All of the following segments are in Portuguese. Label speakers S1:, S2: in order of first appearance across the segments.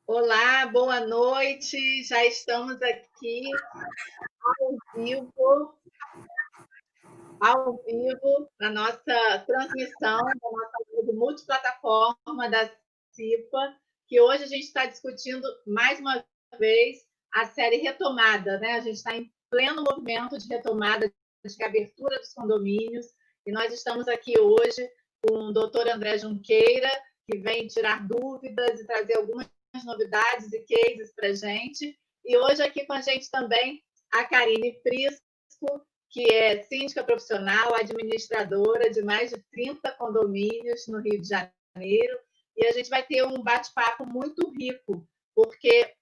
S1: Olá, boa noite. Já estamos aqui ao vivo, na nossa transmissão da nossa live multiplataforma da CIPA, que hoje a gente está discutindo mais uma vez a série Retomada, né? A gente está em pleno movimento de retomada, de abertura dos condomínios, e nós estamos aqui hoje com o doutor André Junqueira, que vem tirar dúvidas e trazer algumas novidades e cases para a gente. E hoje aqui com a gente também a Karine Prisco, que é síndica profissional, administradora de mais de 30 condomínios no Rio de Janeiro. E a gente vai ter um bate-papo muito rico, porque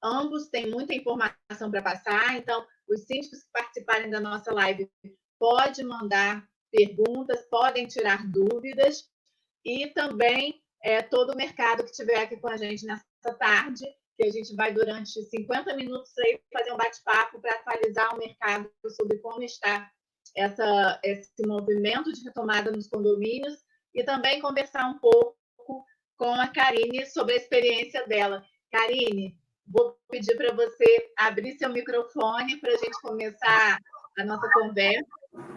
S1: ambos têm muita informação para passar. Então, os síndicos que participarem da nossa live podem mandar perguntas, podem tirar dúvidas. E também todo o mercado que estiver aqui com a gente nessa tarde, que a gente vai, durante 50 minutos, aí, fazer um bate-papo para atualizar o mercado sobre como está esse movimento de retomada nos condomínios e também conversar um pouco com a Karine sobre a experiência dela. Karine, vou pedir para você abrir seu microfone para a gente começar a nossa conversa.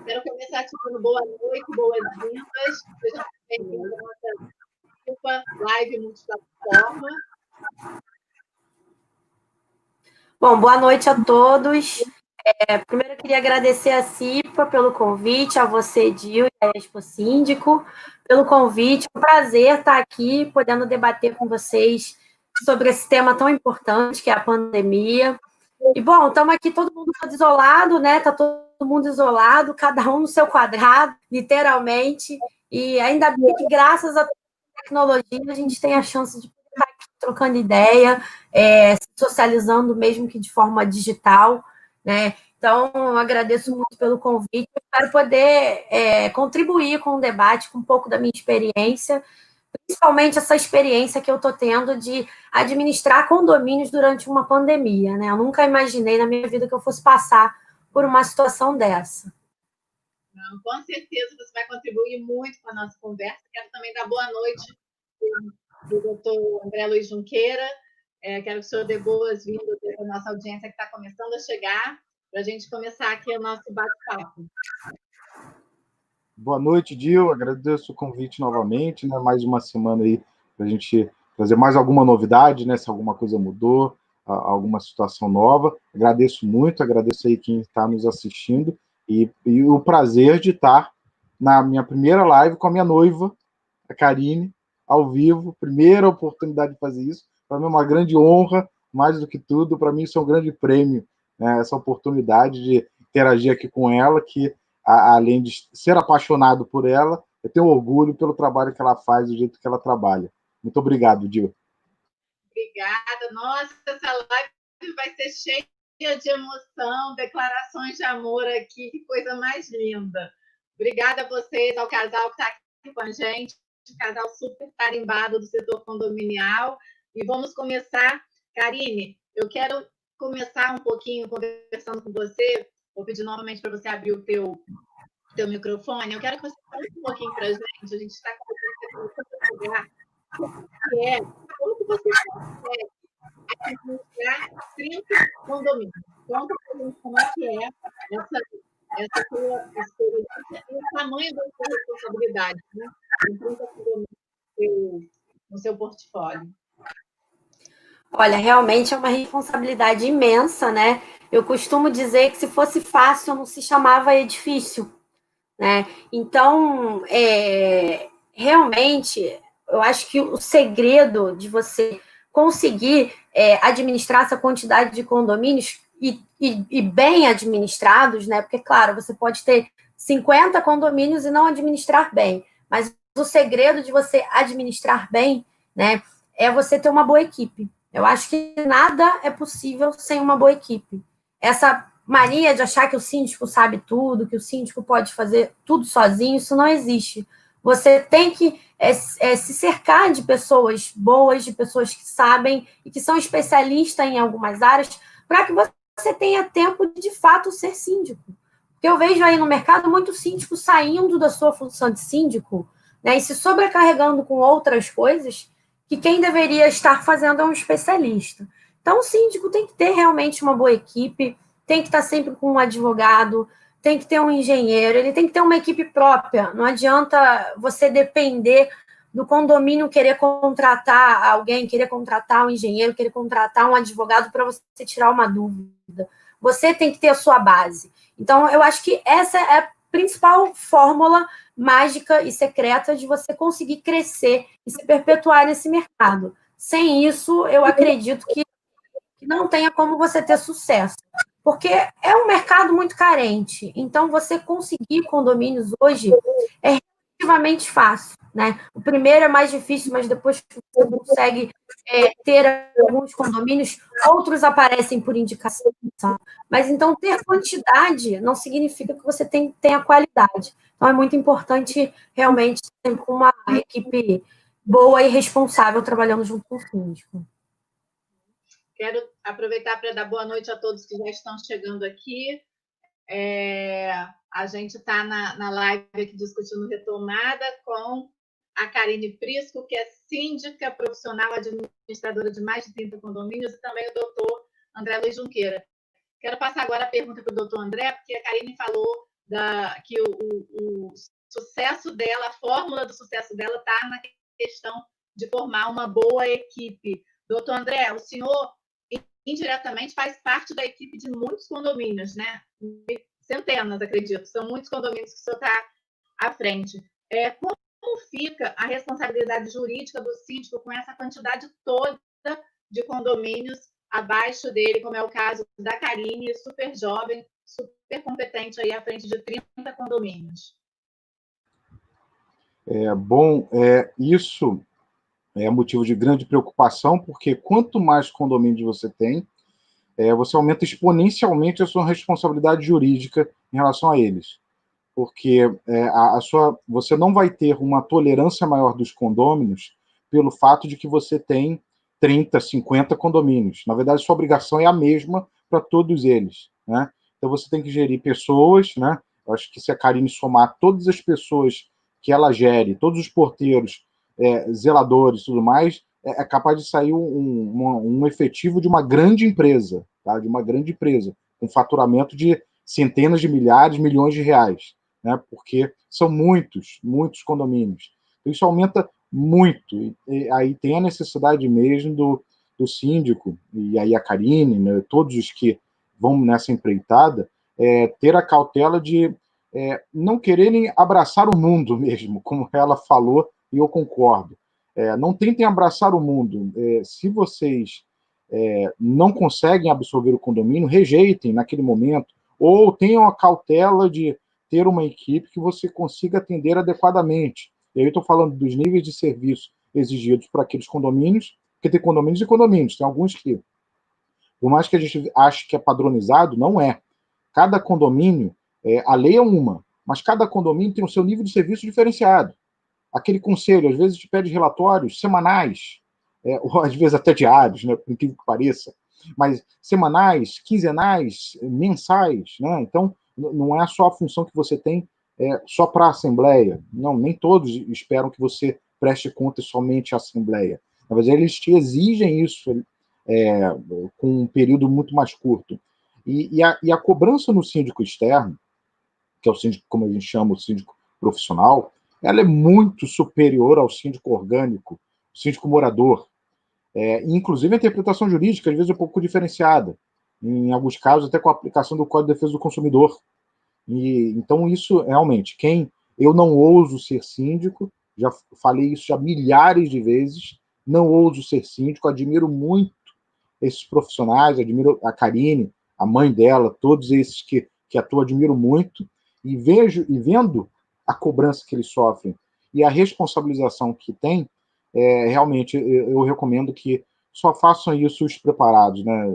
S1: Quero começar te dando boa noite, boas-vindas. Sejam bem-vindos à nossa live multiplataforma.
S2: Bom, boa noite a todos. Primeiro, eu queria agradecer a CIPA pelo convite, a você, Dil, e a Expo Síndico, pelo convite. É um prazer estar aqui, podendo debater com vocês sobre esse tema tão importante, que é a pandemia. E, bom, estamos aqui todo mundo isolado, né? Está todo mundo isolado, cada um no seu quadrado, literalmente. E ainda bem que, graças à tecnologia, a gente tem a chance de estar aqui trocando ideia, se socializando, mesmo que de forma digital, né? Então, eu agradeço muito pelo convite. Espero poder contribuir com o debate, com um pouco da minha experiência, principalmente essa experiência que eu estou tendo de administrar condomínios durante uma pandemia, né? Eu nunca imaginei na minha vida que eu fosse passar por uma situação dessa.
S1: Não, com certeza você vai contribuir muito com a nossa conversa. Quero também dar boa noite do doutor André Luiz Junqueira. Quero que o senhor dê boas-vindas à nossa audiência que está começando a chegar, para a gente começar aqui o nosso bate-papo.
S3: Boa noite, Dil. Agradeço o convite novamente, né? Mais uma semana aí para a gente trazer mais alguma novidade, né? Se alguma coisa mudou, alguma situação nova. Agradeço muito, agradeço aí quem está nos assistindo e o prazer de estar na minha primeira live com a minha noiva, a Karine, ao vivo. Primeira oportunidade de fazer isso. Para mim é uma grande honra, mais do que tudo. Para mim isso é um grande prêmio, né? Essa oportunidade de interagir aqui com ela, que além de ser apaixonado por ela, eu tenho orgulho pelo trabalho que ela faz, do jeito que ela trabalha. Muito obrigado, Dil.
S1: Obrigada. Nossa, essa live vai ser cheia de emoção, declarações de amor aqui, que coisa mais linda. Obrigada a vocês, ao casal que está aqui com a gente, um casal super tarimbado do setor condominial. E vamos começar. Karine, eu quero começar um pouquinho conversando com você. Vou pedir novamente para você abrir o teu microfone. Eu quero que você fale um pouquinho para a gente. A gente está começando a chegar. Como que você consegue administrar 30 condomínios? Conta para a gente como é que é essa sua experiência e o tamanho da sua responsabilidade, né? Em 30 condomínios no seu portfólio.
S2: Olha, realmente é uma responsabilidade imensa, né? Eu costumo dizer que se fosse fácil não se chamava edifício, né? Então, realmente, eu acho que o segredo de você conseguir administrar essa quantidade de condomínios e bem administrados, né? Porque, claro, você pode ter 50 condomínios e não administrar bem, mas o segredo de você administrar bem, né, é você ter uma boa equipe. Eu acho que nada é possível sem uma boa equipe. Essa mania de achar que o síndico sabe tudo, que o síndico pode fazer tudo sozinho, isso não existe. Você tem que se cercar de pessoas boas, de pessoas que sabem e que são especialistas em algumas áreas, para que você tenha tempo de fato ser síndico. Porque eu vejo aí no mercado muitos síndicos saindo da sua função de síndico, né, e se sobrecarregando com outras coisas, que quem deveria estar fazendo é um especialista. Então, o síndico tem que ter realmente uma boa equipe, tem que estar sempre com um advogado, tem que ter um engenheiro, ele tem que ter uma equipe própria. Não adianta você depender do condomínio querer contratar alguém, querer contratar um engenheiro, querer contratar um advogado para você tirar uma dúvida. Você tem que ter a sua base. Então, eu acho que essa é a principal fórmula mágica e secreta de você conseguir crescer e se perpetuar nesse mercado. Sem isso, eu acredito que não tenha como você ter sucesso. Porque é um mercado muito carente. Então, você conseguir condomínios hoje é relativamente fácil, né? O primeiro é mais difícil, mas depois que você consegue ter alguns condomínios, outros aparecem por indicação. Mas, então, ter quantidade não significa que você tenha qualidade. Então, é muito importante, realmente, ter uma equipe boa e responsável trabalhando junto com o síndico.
S1: Quero aproveitar para dar boa noite a todos que já estão chegando aqui. A gente está na live aqui discutindo retomada com a Karine Prisco, que é síndica profissional administradora de mais de 30 condomínios, e também o doutor André Luiz Junqueira. Quero passar agora a pergunta para o doutor André, porque a Karine falou que o sucesso dela, a fórmula do sucesso dela está na questão de formar uma boa equipe. Doutor André, o senhor indiretamente faz parte da equipe de muitos condomínios, né? Centenas, acredito. São muitos condomínios que o senhor está à frente. Como fica a responsabilidade jurídica do síndico com essa quantidade toda de condomínios abaixo dele, como é o caso da Karine, super jovem, super competente aí à frente de 30 condomínios?
S3: Isso é motivo de grande preocupação, porque quanto mais condomínios você tem, você aumenta exponencialmente a sua responsabilidade jurídica em relação a eles. Porque você não vai ter uma tolerância maior dos condôminos pelo fato de que você tem 30, 50 condomínios. Na verdade, sua obrigação é a mesma para todos eles, né? Então, você tem que gerir pessoas, né? Eu acho que se a Karine somar todas as pessoas que ela gere, todos os porteiros, zeladores e tudo mais, é capaz de sair um efetivo de uma grande empresa, tá? De uma grande empresa, com faturamento de centenas de milhares, milhões de reais, né? Porque são muitos, muitos condomínios. Isso aumenta muito. E aí tem a necessidade mesmo do síndico, e aí a Karine, né, todos os que vão nessa empreitada, ter a cautela de não quererem abraçar o mundo mesmo, como ela falou, e eu concordo. Não tentem abraçar o mundo. Se vocês não conseguem absorver o condomínio, rejeitem naquele momento, ou tenham a cautela de ter uma equipe que você consiga atender adequadamente. E aí eu estou falando dos níveis de serviço exigidos para aqueles condomínios, porque tem condomínios e condomínios, tem alguns que, por mais que a gente ache que é padronizado, não é. Cada condomínio, a lei é uma, mas cada condomínio tem o seu nível de serviço diferenciado. Aquele conselho, às vezes, te pede relatórios semanais, ou às vezes até diários, né, por incrível que pareça, mas semanais, quinzenais, mensais, né? Então, não é só a função que você tem só para a Assembleia. Não, nem todos esperam que você preste contas somente à Assembleia. Na verdade, eles te exigem isso com um período muito mais curto. E a cobrança no síndico externo, que é o síndico, como a gente chama, o síndico profissional, ela é muito superior ao síndico orgânico, síndico morador. Inclusive a interpretação jurídica, às vezes, é um pouco diferenciada. Em alguns casos, até com a aplicação do Código de Defesa do Consumidor. Então, isso, realmente, eu não ouso ser síndico, já falei isso já milhares de vezes, não ouso ser síndico, admiro muito esses profissionais, admiro a Karine, a mãe dela, todos esses que atuam, admiro muito, e vendo a cobrança que eles sofrem e a responsabilização que tem, realmente eu recomendo que só façam isso os preparados, né?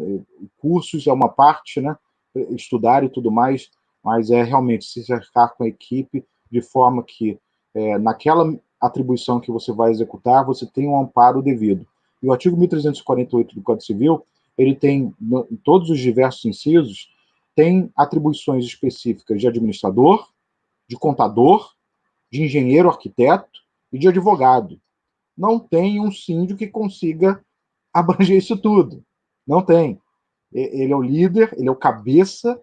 S3: Cursos é uma parte, né? Estudar e tudo mais, mas realmente se cercar com a equipe de forma que naquela atribuição que você vai executar, você tenha um amparo devido. E o artigo 1348 do Código Civil, ele tem, em todos os diversos incisos, tem atribuições específicas de administrador, de contador, de engenheiro, arquiteto e de advogado. não tem um síndico que consiga abranger isso tudo. Não tem. Ele é o líder, ele é o cabeça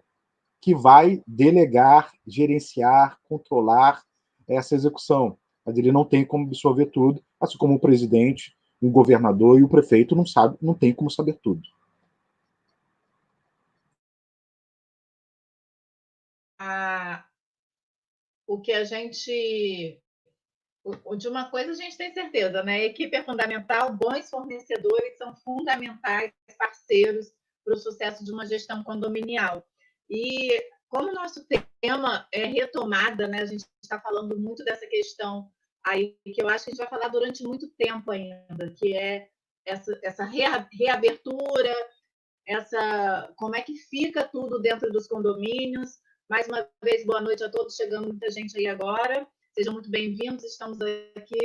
S3: que vai delegar, gerenciar, controlar essa execução. Mas ele não tem como absorver tudo, assim como o presidente, o governador e o prefeito não tem como saber tudo.
S1: O que a gente... De uma coisa a gente tem certeza, né? A equipe é fundamental, bons fornecedores são fundamentais parceiros para o sucesso de uma gestão condominial. E como o nosso tema é retomada, né? A gente está falando muito dessa questão aí, que eu acho que a gente vai falar durante muito tempo ainda, que é essa reabertura, como é que fica tudo dentro dos condomínios. Mais uma vez, boa noite a todos, chegando muita gente aí agora. Sejam muito bem-vindos, estamos aqui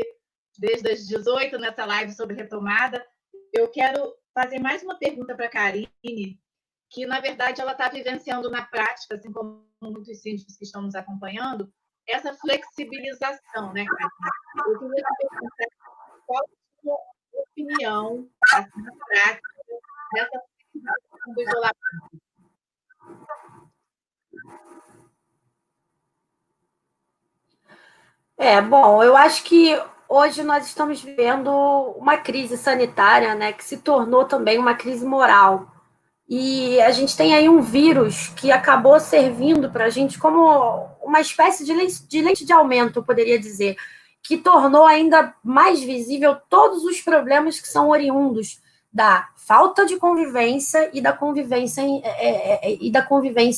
S1: desde as 18 nessa live sobre retomada. Eu quero fazer mais uma pergunta para a Karine, que, na verdade, ela está vivenciando na prática, assim como muitos síndicos que estão nos acompanhando, essa flexibilização, né, Karine? Eu queria te perguntar qual a sua opinião, assim, na prática, dessa flexibilização do isolamento.
S2: Bom, eu acho que hoje nós estamos vivendo uma crise sanitária, né, que se tornou também uma crise moral. E a gente tem aí um vírus que acabou servindo para a gente como uma espécie de leite de aumento, eu poderia dizer, que tornou ainda mais visível todos os problemas que são oriundos da falta de convivência e da convivência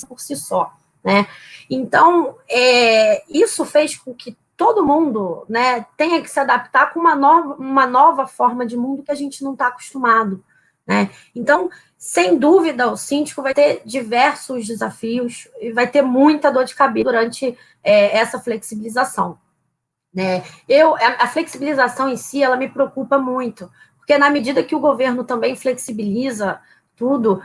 S2: por si só, né? Então, isso fez com que todo mundo, né, tenha que se adaptar com uma nova forma de mundo que a gente não está acostumado, né? Então, sem dúvida, o síndico vai ter diversos desafios e vai ter muita dor de cabeça durante essa flexibilização, né? A flexibilização em si, ela me preocupa muito, porque na medida que o governo também flexibiliza tudo,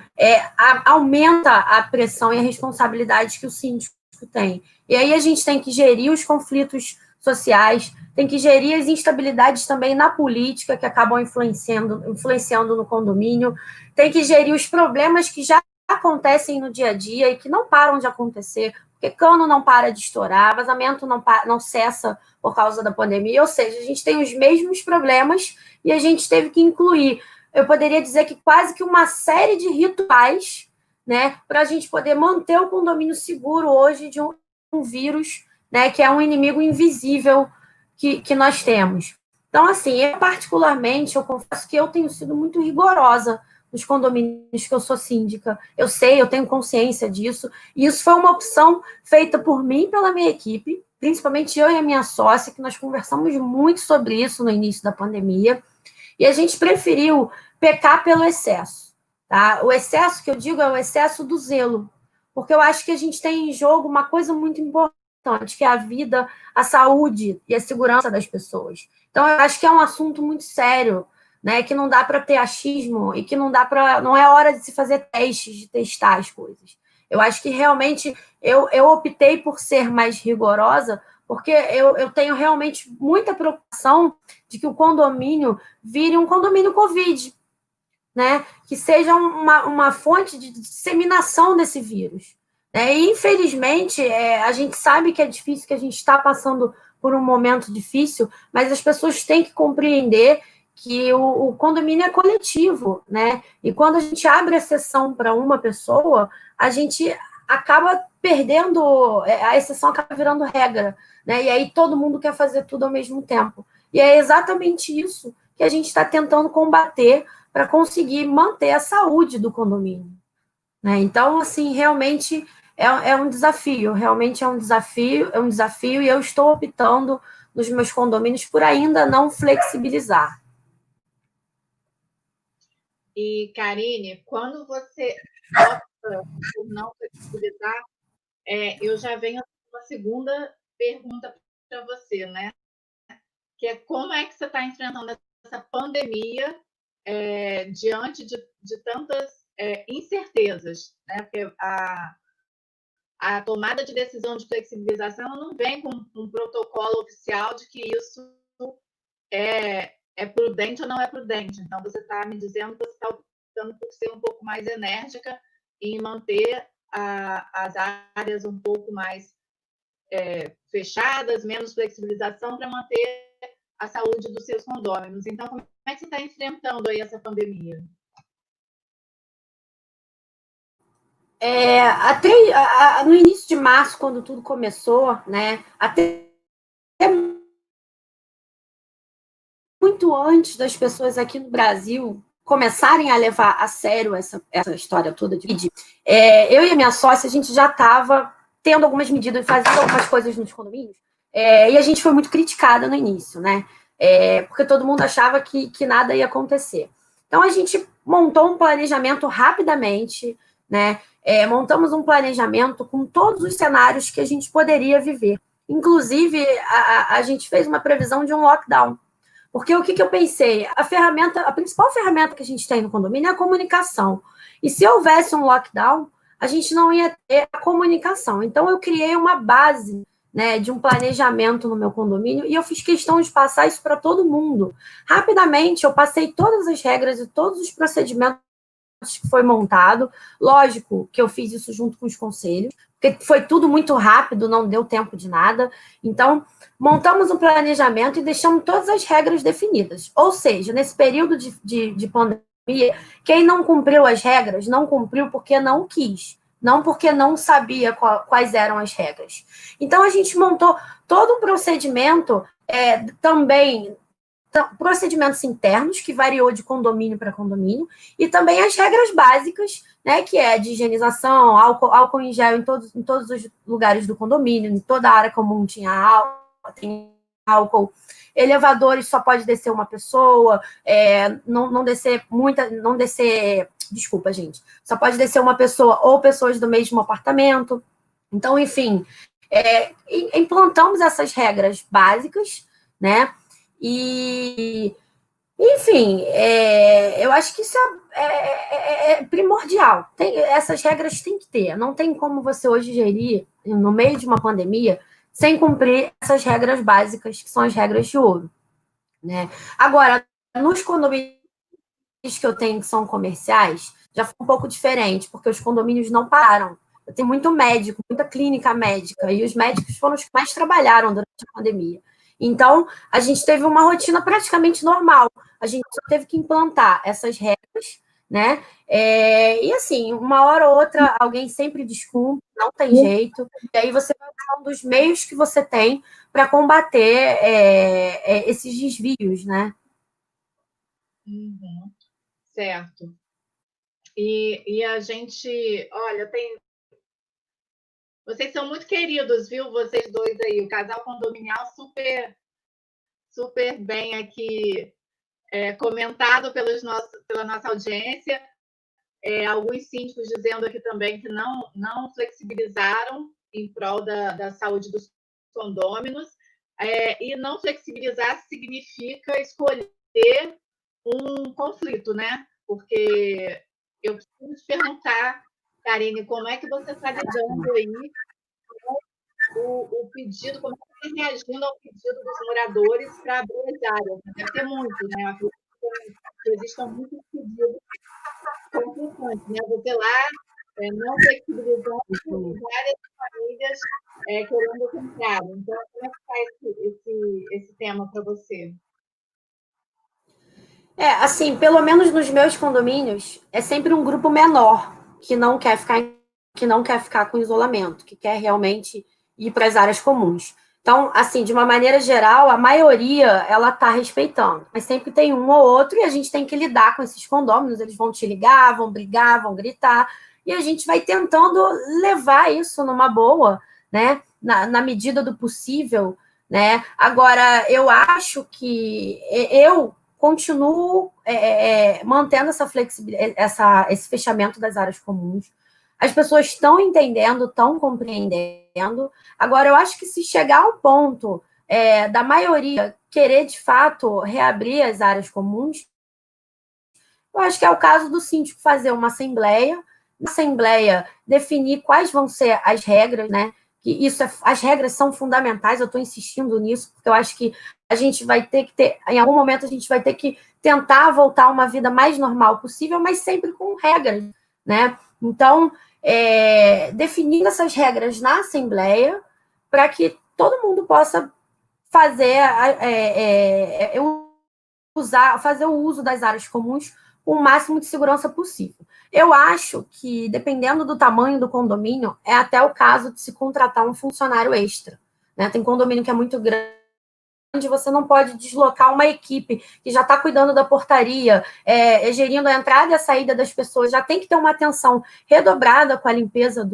S2: aumenta a pressão e a responsabilidade que o síndico tem. E aí a gente tem que gerir os conflitos sociais, tem que gerir as instabilidades também na política, que acabam influenciando no condomínio, tem que gerir os problemas que já acontecem no dia a dia e que não param de acontecer, porque cano não para de estourar, vazamento não cessa por causa da pandemia, ou seja, a gente tem os mesmos problemas e a gente teve que incluir, eu poderia dizer que quase que uma série de rituais, né, para a gente poder manter o condomínio seguro hoje de um vírus, né, que é um inimigo invisível que nós temos. Então, assim, particularmente, eu confesso que eu tenho sido muito rigorosa nos condomínios que eu sou síndica. Eu sei, eu tenho consciência disso, e isso foi uma opção feita por mim e pela minha equipe, principalmente eu e a minha sócia, que nós conversamos muito sobre isso no início da pandemia, e a gente preferiu pecar pelo excesso. Tá? O excesso que eu digo é o excesso do zelo, porque eu acho que a gente tem em jogo uma coisa muito importante, que é a vida, a saúde e a segurança das pessoas. Então, eu acho que é um assunto muito sério, né, que não dá para ter achismo e que não é hora de se fazer testes, de testar as coisas. Eu acho que realmente eu optei por ser mais rigorosa, porque eu tenho realmente muita preocupação de que o condomínio vire um condomínio Covid, né? Que seja uma fonte de disseminação desse vírus. Né? E, infelizmente, a gente sabe que é difícil, que a gente está passando por um momento difícil, mas as pessoas têm que compreender que o condomínio é coletivo, né? E quando a gente abre a exceção para uma pessoa, a gente acaba perdendo, a exceção acaba virando regra, né? E aí todo mundo quer fazer tudo ao mesmo tempo. E é exatamente isso que a gente está tentando combater para conseguir manter a saúde do condomínio. Né? Então, assim, realmente é um desafio, realmente é um desafio, e eu estou optando nos meus condomínios por ainda não flexibilizar.
S1: E, Karine, quando você opta por não flexibilizar, eu já venho com uma segunda pergunta para você, né? Que é como é que você está enfrentando essa pandemia diante de tantas incertezas, né? Porque a tomada de decisão de flexibilização não vem com um protocolo oficial de que isso é é prudente ou não é prudente. Então, você está me dizendo que você está optando por ser um pouco mais enérgica em manter as áreas um pouco mais fechadas, menos flexibilização, para manter a saúde dos seus condôminos. Então, como é que você está enfrentando aí essa pandemia?
S2: No início de março, quando tudo começou, né, até muito antes das pessoas aqui no Brasil começarem a levar a sério essa história toda de Covid, eu e a minha sócia, a gente já estava tendo algumas medidas, fazendo algumas coisas nos condomínios, e a gente foi muito criticada no início, né? Porque todo mundo achava que nada ia acontecer. Então, a gente montou um planejamento rapidamente, né? Montamos um planejamento com todos os cenários que a gente poderia viver. Inclusive, a gente fez uma previsão de um lockdown. Porque o que eu pensei? A principal ferramenta que a gente tem no condomínio é a comunicação. E se houvesse um lockdown, a gente não ia ter a comunicação. Então, eu criei uma base, né, de um planejamento no meu condomínio e eu fiz questão de passar isso para todo mundo. Rapidamente, eu passei todas as regras e todos os procedimentos que foi montado. Lógico que eu fiz isso junto com os conselhos, porque foi tudo muito rápido, não deu tempo de nada. Então, montamos um planejamento e deixamos todas as regras definidas. Ou seja, nesse período de pandemia, quem não cumpriu as regras, não cumpriu porque não quis, não porque não sabia quais eram as regras. Então, a gente montou todo um procedimento também, procedimentos internos, que variou de condomínio para condomínio, e também as regras básicas, né, que é de higienização, álcool em gel em todos os lugares do condomínio, em toda a área comum tem álcool, elevadores só pode descer uma pessoa, não descer, desculpa, gente, só pode descer uma pessoa ou pessoas do mesmo apartamento. Então, enfim, implantamos essas regras básicas, né, e, enfim, eu acho que isso é primordial. Essas regras tem que ter. Não tem como você hoje gerir, no meio de uma pandemia, sem cumprir essas regras básicas, que são as regras de ouro, né? Agora, nos condomínios que eu tenho que são comerciais, já foi um pouco diferente, porque os condomínios não pararam. Eu tenho muito médico, muita clínica médica, e os médicos foram os que mais trabalharam durante a pandemia. Então, a gente teve uma rotina praticamente normal. A gente só teve que implantar essas regras, né? E assim, uma hora ou outra, alguém sempre descumpre, não tem jeito. E aí você vai usar um dos meios que você tem para combater esses desvios, né?
S1: Uhum. Certo. E a gente, olha, vocês são muito queridos, viu? Vocês dois aí, o casal condominial super, super bem aqui comentado pela nossa audiência. Alguns síndicos dizendo aqui também que não flexibilizaram em prol da saúde dos condôminos. E não flexibilizar significa escolher um conflito, né? Porque eu preciso te perguntar, Karine, como é que você está lidando aí o pedido, como você está reagindo ao pedido dos moradores para abrir as áreas? Deve ter muito, né? Que existam muitos pedidos complicantes, né? Você lá não flexibilizando várias famílias querendo o contrário. Então, como é que está esse tema para você?
S2: Assim, pelo menos nos meus condomínios, é sempre um grupo menor que não quer ficar com isolamento, que quer realmente ir para as áreas comuns. Então, assim, de uma maneira geral, a maioria, ela está respeitando. Mas sempre tem um ou outro e a gente tem que lidar com esses condôminos. Eles vão te ligar, vão brigar, vão gritar. E a gente vai tentando levar isso numa boa, né? Na medida do possível, né? Agora, eu acho que eu continuo mantendo essa flexibilidade, esse fechamento das áreas comuns. As pessoas estão entendendo, estão compreendendo. Agora, eu acho que se chegar ao ponto da maioria querer, de fato, reabrir as áreas comuns, eu acho que é o caso do síndico fazer uma assembleia, na assembleia definir quais vão ser as regras, né, que as regras são fundamentais, eu estou insistindo nisso, porque eu acho que a gente vai ter que ter, em algum momento a gente vai ter que tentar voltar a uma vida mais normal possível, mas sempre com regras, né? Então, definindo essas regras na Assembleia, para que todo mundo possa fazer fazer o uso das áreas comuns com o máximo de segurança possível. Eu acho que, dependendo do tamanho do condomínio, é até o caso de se contratar um funcionário extra, né? Tem condomínio que é muito grande, você não pode deslocar uma equipe que já está cuidando da portaria, gerindo a entrada e a saída das pessoas, já tem que ter uma atenção redobrada com a limpeza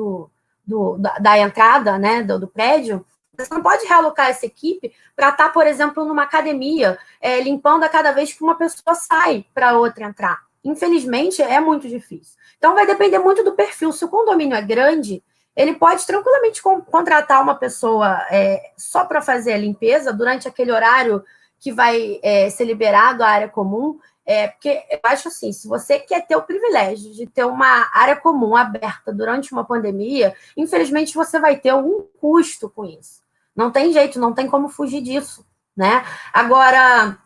S2: da entrada, né, do prédio. Você não pode realocar essa equipe para estar, por exemplo, numa academia, limpando a cada vez que uma pessoa sai para outra entrar. Infelizmente, é muito difícil. Então, vai depender muito do perfil. Se o condomínio é grande, ele pode tranquilamente contratar uma pessoa só para fazer a limpeza durante aquele horário que vai ser liberado a área comum, porque eu acho assim, se você quer ter o privilégio de ter uma área comum aberta durante uma pandemia, infelizmente você vai ter algum custo com isso. Não tem jeito, não tem como fugir disso, né? Agora,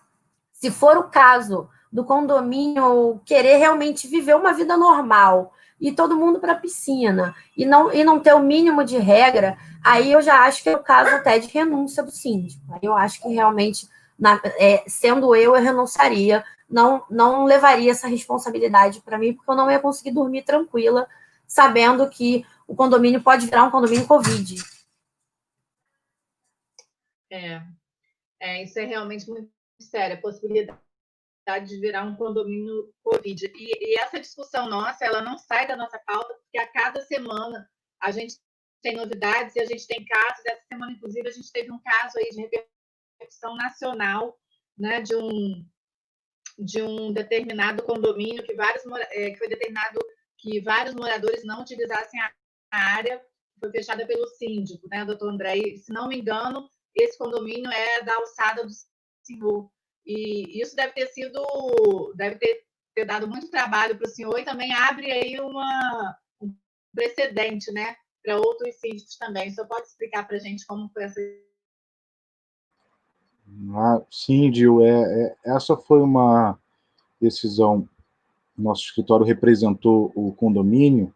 S2: se for o caso do condomínio querer realmente viver uma vida normal e todo mundo para a piscina e não ter o mínimo de regra, aí eu já acho que é o caso até de renúncia do síndico. Aí eu acho que realmente, sendo eu renunciaria, não levaria essa responsabilidade para mim, porque eu não ia conseguir dormir tranquila, sabendo que o condomínio pode virar um condomínio Covid.
S1: Isso é realmente muito sério, a possibilidade de virar um condomínio Covid. E essa discussão nossa, ela não sai da nossa pauta, porque a cada semana a gente tem novidades e a gente tem casos. Essa semana, inclusive, a gente teve um caso aí de repercussão nacional, né, de um determinado condomínio que foi determinado que vários moradores não utilizassem a área, foi fechada pelo síndico, né, doutor André? E, se não me engano, esse condomínio é da alçada do senhor. E isso deve ter dado muito trabalho para o senhor e também abre aí um precedente, né, para outros síndicos também. O senhor pode explicar para a gente como foi essa?
S3: Sim, Dil, essa foi uma decisão. Nosso escritório representou o condomínio.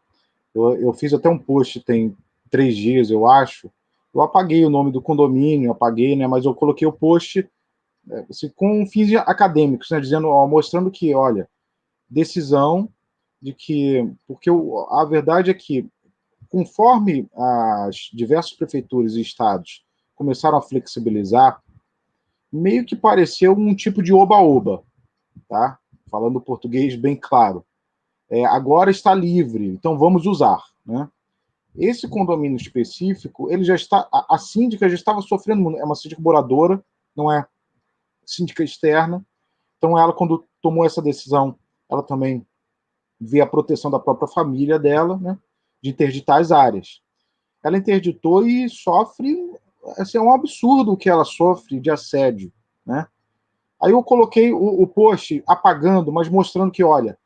S3: Eu fiz até um post tem 3 dias, eu acho. Eu apaguei o nome do condomínio, apaguei, né, mas eu coloquei o post assim, com fins acadêmicos, né, dizendo, mostrando que, olha, decisão de que, porque a verdade é que, conforme as diversas prefeituras e estados começaram a flexibilizar, meio que pareceu um tipo de oba-oba, tá? Falando português bem claro. Agora está livre, então vamos usar, né? Esse condomínio específico, ele já está, a síndica já estava sofrendo, é uma síndica moradora, não é síndica externa. Então ela, quando tomou essa decisão, ela também vê a proteção da própria família dela, né, de interditar as áreas. Ela interditou e sofre, assim, é um absurdo o que ela sofre de assédio, né? Aí eu coloquei o post apagando, mas mostrando que, olha,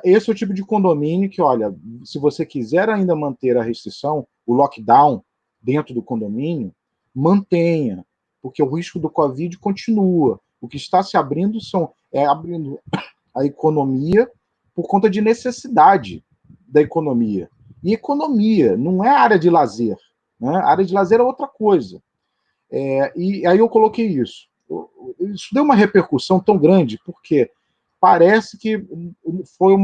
S3: esse é o tipo de condomínio que, olha, se você quiser ainda manter a restrição, o lockdown dentro do condomínio, mantenha, porque o risco do Covid continua. O que está se abrindo abrindo a economia por conta de necessidade da economia. E economia não é área de lazer, né? A área de lazer é outra coisa. E aí eu coloquei isso. Isso deu uma repercussão tão grande, porque parece que foi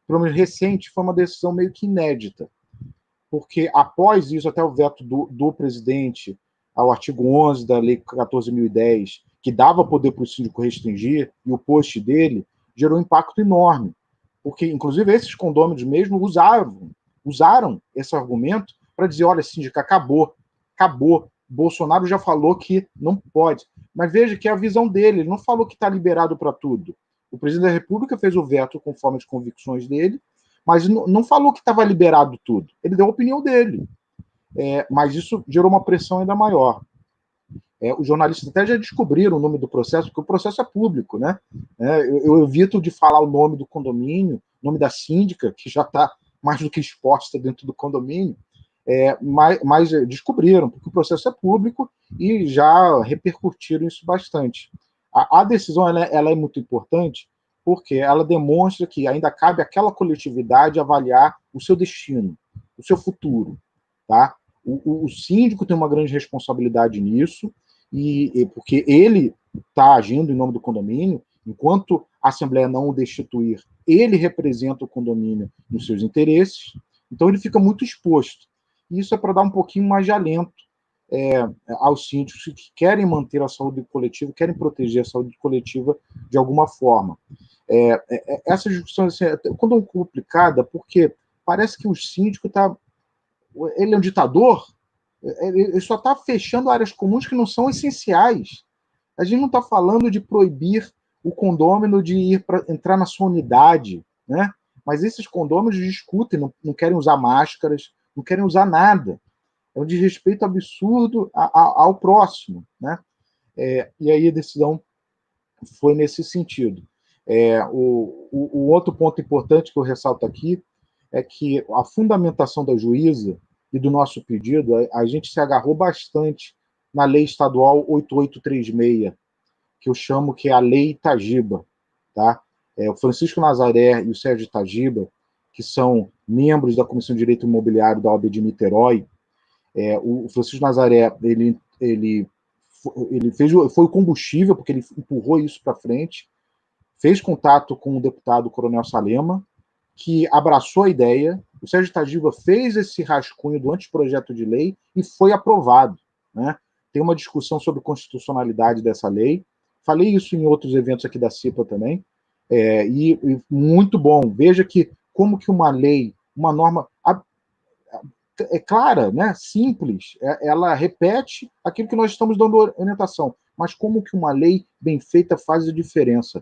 S3: pelo menos recente, foi uma decisão meio que inédita. Porque após isso, até o veto do presidente ao artigo 11 da Lei 14.010, que dava poder para o síndico restringir, e o post dele gerou um impacto enorme. Porque, inclusive, esses condôminos mesmo usaram esse argumento para dizer, olha, síndica, acabou. Bolsonaro já falou que não pode. Mas veja que é a visão dele, ele não falou que está liberado para tudo. O presidente da República fez o veto conforme as convicções dele, mas não falou que estava liberado tudo. Ele deu a opinião dele. Mas isso gerou uma pressão ainda maior. Os jornalistas até já descobriram o nome do processo, porque o processo é público, né? Eu evito de falar o nome do condomínio, o nome da síndica, que já está mais do que exposta dentro do condomínio, mas descobriram, porque o processo é público e já repercutiram isso bastante. A decisão ela é muito importante porque ela demonstra que ainda cabe àquela coletividade avaliar o seu destino, o seu futuro. Tá? O síndico tem uma grande responsabilidade nisso, porque ele está agindo em nome do condomínio, enquanto a Assembleia não o destituir, ele representa o condomínio nos seus interesses, então ele fica muito exposto. E isso é para dar um pouquinho mais de alento aos síndicos que querem manter a saúde coletiva, querem proteger a saúde coletiva de alguma forma. Essa discussão assim, quando é complicada, porque parece que o síndico ele é um ditador, ele só está fechando áreas comuns que não são essenciais. A gente não está falando de proibir o condômino de entrar na sua unidade, né? Mas esses condôminos discutem, não querem usar máscaras, não querem usar nada. É um desrespeito absurdo ao próximo, né? E aí a decisão foi nesse sentido. O outro ponto importante que eu ressalto aqui é que a fundamentação da juíza e do nosso pedido, a gente se agarrou bastante na Lei Estadual 8836, que eu chamo que é a Lei Itagiba. Tá? O Francisco Nazaré e o Sérgio Itagiba, que são membros da Comissão de Direito Imobiliário da OAB de Niterói, o Francisco Nazaré, ele foi o combustível, porque ele empurrou isso para frente, fez contato com o deputado Coronel Salema, que abraçou a ideia, o Sérgio Itagiba fez esse rascunho do anteprojeto de lei e foi aprovado. Né? Tem uma discussão sobre constitucionalidade dessa lei, falei isso em outros eventos aqui da CIPA também, e muito bom. Veja que como que uma lei, uma norma clara, né, simples, ela repete aquilo que nós estamos dando orientação, mas como que uma lei bem feita faz a diferença.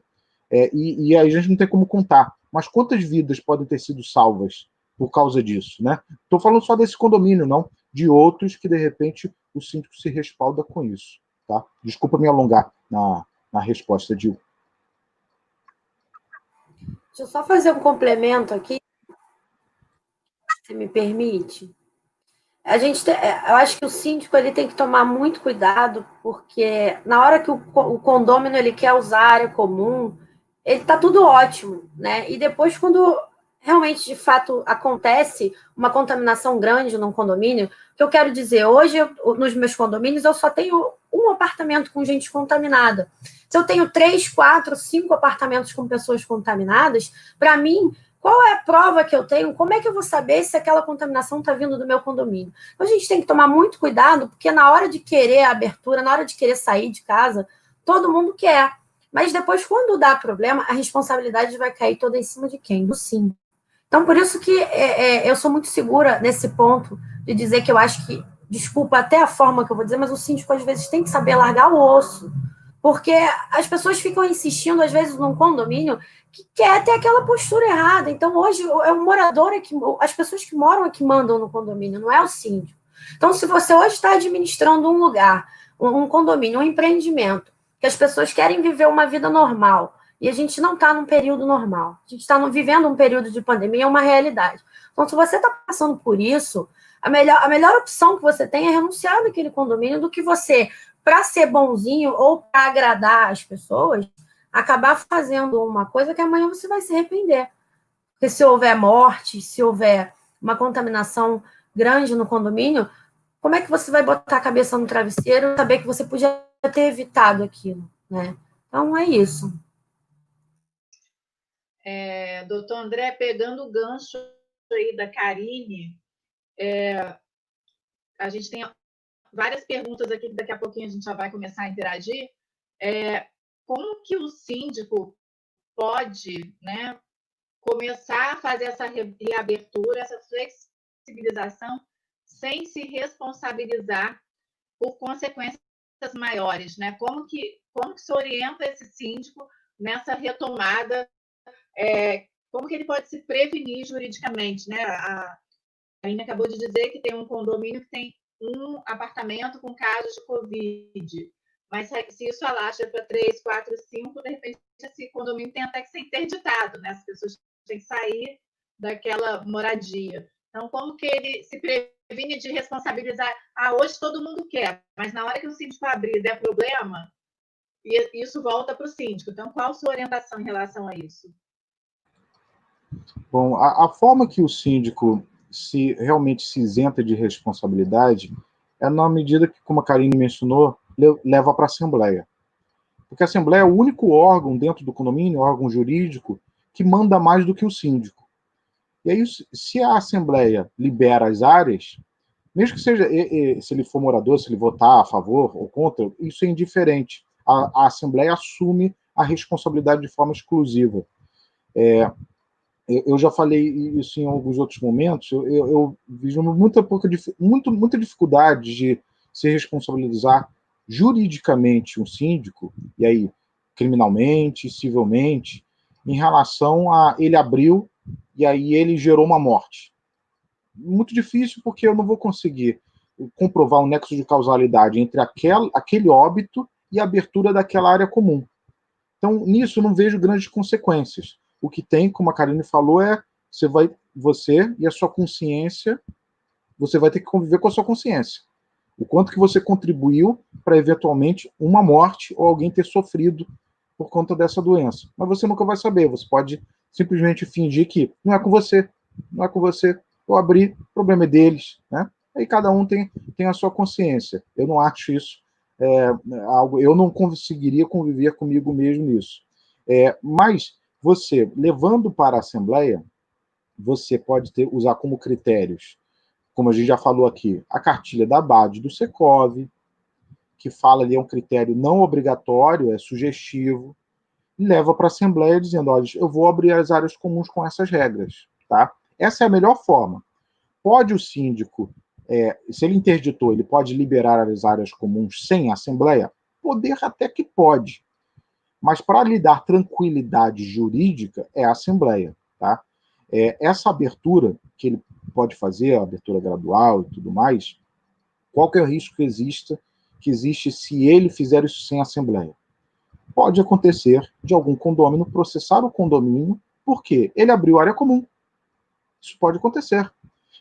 S3: E a gente não tem como contar, mas quantas vidas podem ter sido salvas por causa disso, né? Estou falando só desse condomínio, não, de outros que, de repente, o síndico se respalda com isso. Tá? Desculpa me alongar na resposta, Dil.
S2: Deixa eu só fazer um complemento aqui, se me permite. Eu acho que o síndico ele tem que tomar muito cuidado, porque na hora que o condômino ele quer usar a área comum, ele está tudo ótimo, né? E depois, quando realmente, de fato, acontece uma contaminação grande num condomínio, que eu quero dizer, hoje, nos meus condomínios, eu só tenho um apartamento com gente contaminada. Se eu tenho 3, 4, 5 apartamentos com pessoas contaminadas, para mim, qual é a prova que eu tenho? Como é que eu vou saber se aquela contaminação está vindo do meu condomínio? Então, a gente tem que tomar muito cuidado, porque na hora de querer a abertura, na hora de querer sair de casa, todo mundo quer. Mas depois, quando dá problema, a responsabilidade vai cair toda em cima de quem? Do síndico. Então, por isso que eu sou muito segura nesse ponto de dizer que eu acho que, desculpa até a forma que eu vou dizer, mas o síndico às vezes tem que saber largar o osso. Porque as pessoas ficam insistindo, às vezes, num condomínio que quer ter aquela postura errada. Então, hoje, é o morador, as pessoas que moram aqui mandam no condomínio, não é o síndico. Então, se você hoje está administrando um lugar, um condomínio, um empreendimento, que as pessoas querem viver uma vida normal, e a gente não está num período normal, a gente está vivendo um período de pandemia, é uma realidade. Então, se você está passando por isso, a melhor opção que você tem é renunciar naquele condomínio do que você, para ser bonzinho ou para agradar as pessoas, acabar fazendo uma coisa que amanhã você vai se arrepender. Porque se houver morte, se houver uma contaminação grande no condomínio, como é que você vai botar a cabeça no travesseiro e saber que você podia ter evitado aquilo, né? Então, é isso.
S1: Doutor André, pegando o gancho aí da Karine, a gente tem várias perguntas aqui que daqui a pouquinho a gente já vai começar a interagir. Como que o síndico pode, né, começar a fazer essa reabertura, essa flexibilização, sem se responsabilizar por consequências maiores, né? Como que se orienta esse síndico nessa retomada? Como que ele pode se prevenir juridicamente, né? A Karine acabou de dizer que tem um condomínio que tem um apartamento com casos de Covid, mas se isso alastra para 3, 4, 5, de repente esse condomínio tem até que ser interditado, né? As pessoas têm que sair daquela moradia. Então, como que ele se previne de responsabilizar? Hoje todo mundo quer, mas na hora que o síndico abrir e der problema, isso volta para o síndico. Então, qual a sua orientação em relação a isso?
S3: Bom, a forma que o síndico realmente se isenta de responsabilidade é na medida que, como a Karine mencionou, leva para a Assembleia. Porque a Assembleia é o único órgão dentro do condomínio, órgão jurídico, que manda mais do que o síndico. E aí, se a Assembleia libera as áreas, mesmo que seja, se ele for morador, se ele votar a favor ou contra, isso é indiferente. A Assembleia assume a responsabilidade de forma exclusiva. Eu já falei isso em alguns outros momentos, eu vejo muita dificuldade de se responsabilizar juridicamente um síndico, e aí criminalmente, civilmente, em relação a ele abriu e aí ele gerou uma morte. Muito difícil, porque eu não vou conseguir comprovar um nexo de causalidade entre aquele óbito e a abertura daquela área comum. Então, nisso, eu não vejo grandes consequências. O que tem, como a Karine falou, é você e a sua consciência, você vai ter que conviver com a sua consciência. O quanto que você contribuiu para, eventualmente, uma morte ou alguém ter sofrido por conta dessa doença. Mas você nunca vai saber. Você pode simplesmente fingir que não é com você. Não é com você. Eu abri, o problema é deles. Né? Aí cada um tem a sua consciência. Eu não acho isso algo. Eu não conseguiria conviver comigo mesmo nisso. Mas você, levando para a Assembleia, você pode usar como critérios, como a gente já falou aqui, a cartilha da ABAD do Secov, que fala ali, é um critério não obrigatório, é sugestivo, e leva para a Assembleia dizendo, olha, eu vou abrir as áreas comuns com essas regras. Tá? Essa é a melhor forma. Pode o síndico, se ele interditou, ele pode liberar as áreas comuns sem Assembleia? Poder até que pode. Mas para lhe dar tranquilidade jurídica é a Assembleia. Tá? Essa abertura que ele pode fazer, a abertura gradual e tudo mais, qual que é o risco que existe se ele fizer isso sem Assembleia? Pode acontecer de algum condômino processar o condomínio porque ele abriu área comum. Isso pode acontecer.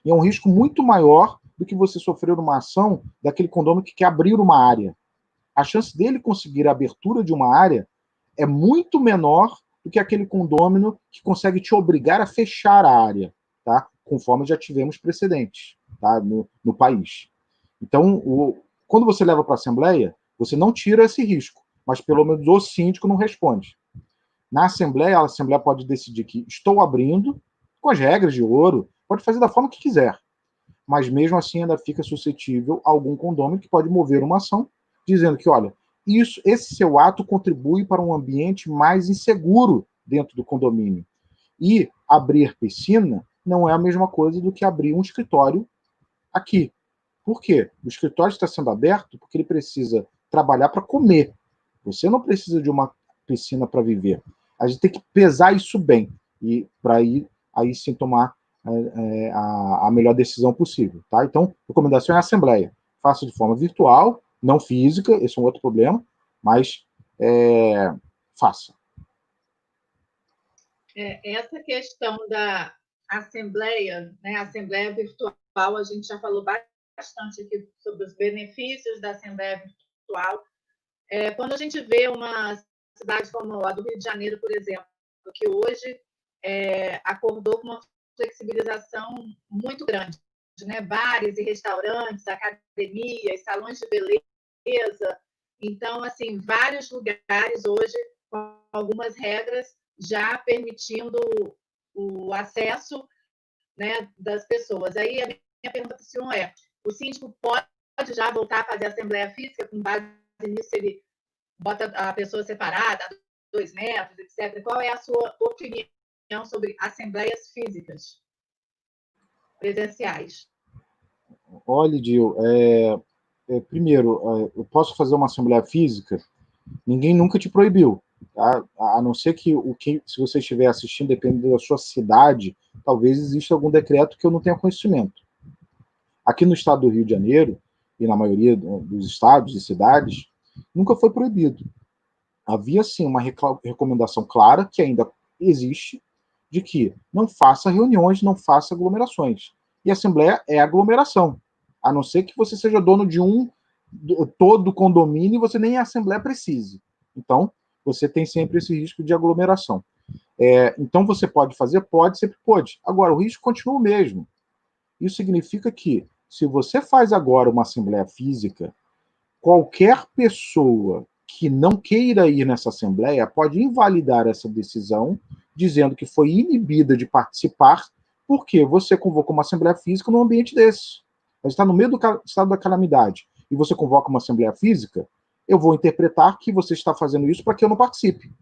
S3: E é um risco muito maior do que você sofrer uma ação daquele condomínio que quer abrir uma área. A chance dele conseguir a abertura de uma área é muito menor do que aquele condômino que consegue te obrigar a fechar a área, tá? Conforme já tivemos precedentes, tá? no país. Então, quando você leva para a Assembleia, você não tira esse risco, mas pelo menos o síndico não responde. Na Assembleia, a Assembleia pode decidir que estou abrindo, com as regras de ouro, pode fazer da forma que quiser, mas mesmo assim ainda fica suscetível a algum condômino que pode mover uma ação, dizendo que, olha, esse seu ato contribui para um ambiente mais inseguro dentro do condomínio. E abrir piscina não é a mesma coisa do que abrir um escritório aqui. Por quê? O escritório está sendo aberto porque ele precisa trabalhar para comer. Você não precisa de uma piscina para viver. A gente tem que pesar isso bem e para aí sim tomar a melhor decisão possível. Tá? Então, a recomendação é a Assembleia. Faça de forma virtual, não física, esse é um outro problema, mas faça.
S1: Essa questão da Assembleia, né, Assembleia virtual, a gente já falou bastante aqui sobre os benefícios da Assembleia virtual. Quando a gente vê uma cidade como a do Rio de Janeiro, por exemplo, que hoje acordou com uma flexibilização muito grande, né? Bares e restaurantes, academias, salões de beleza. Então, assim, vários lugares hoje com algumas regras já permitindo o acesso, né, das pessoas. Aí a minha pergunta para o senhor é: o síndico pode já voltar a fazer assembleia física com base nisso, ele bota a pessoa separada, 2 metros, etc. Qual é a sua opinião sobre assembleias físicas presenciais?
S3: Olha, Dil, primeiro, eu posso fazer uma assembleia física? Ninguém nunca te proibiu. Tá? A não ser que se você estiver assistindo, dependendo da sua cidade, talvez exista algum decreto que eu não tenha conhecimento. Aqui no estado do Rio de Janeiro, e na maioria dos estados e cidades, nunca foi proibido. Havia, sim, uma recomendação clara, que ainda existe, de que não faça reuniões, não faça aglomerações. E assembleia é aglomeração, a não ser que você seja dono de todo o condomínio e você nem a assembleia precise. Então, você tem sempre esse risco de aglomeração. Então, você pode fazer? Pode, sempre pode. Agora, o risco continua o mesmo. Isso significa que, se você faz agora uma assembleia física, qualquer pessoa que não queira ir nessa assembleia pode invalidar essa decisão, dizendo que foi inibida de participar, porque você convocou uma assembleia física num ambiente desse. Você está no meio do estado da calamidade e você convoca uma assembleia física, eu vou interpretar que você está fazendo isso para que eu não participe.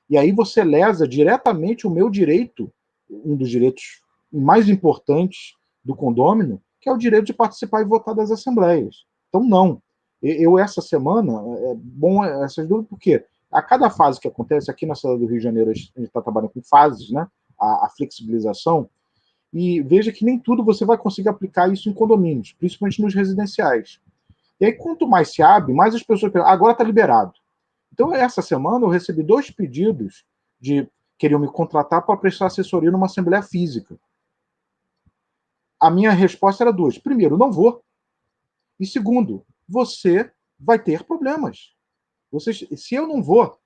S3: E aí você lesa diretamente o meu direito, um dos direitos mais importantes do condômino, que é o direito de participar e votar das assembleias. Então, não. Eu, essa semana, é bom essas dúvidas, porque a cada fase que acontece, aqui na cidade do Rio de Janeiro, a gente está trabalhando com fases, né? A flexibilização, e veja que nem tudo você vai conseguir aplicar isso em condomínios, principalmente nos residenciais. E aí, quanto mais se abre, mais as pessoas pensam, agora está liberado. Então, essa semana, eu recebi 2 pedidos de queriam me contratar para prestar assessoria numa assembleia física. A minha resposta era 2. Primeiro, não vou. E segundo, você vai ter problemas. Se eu não vou,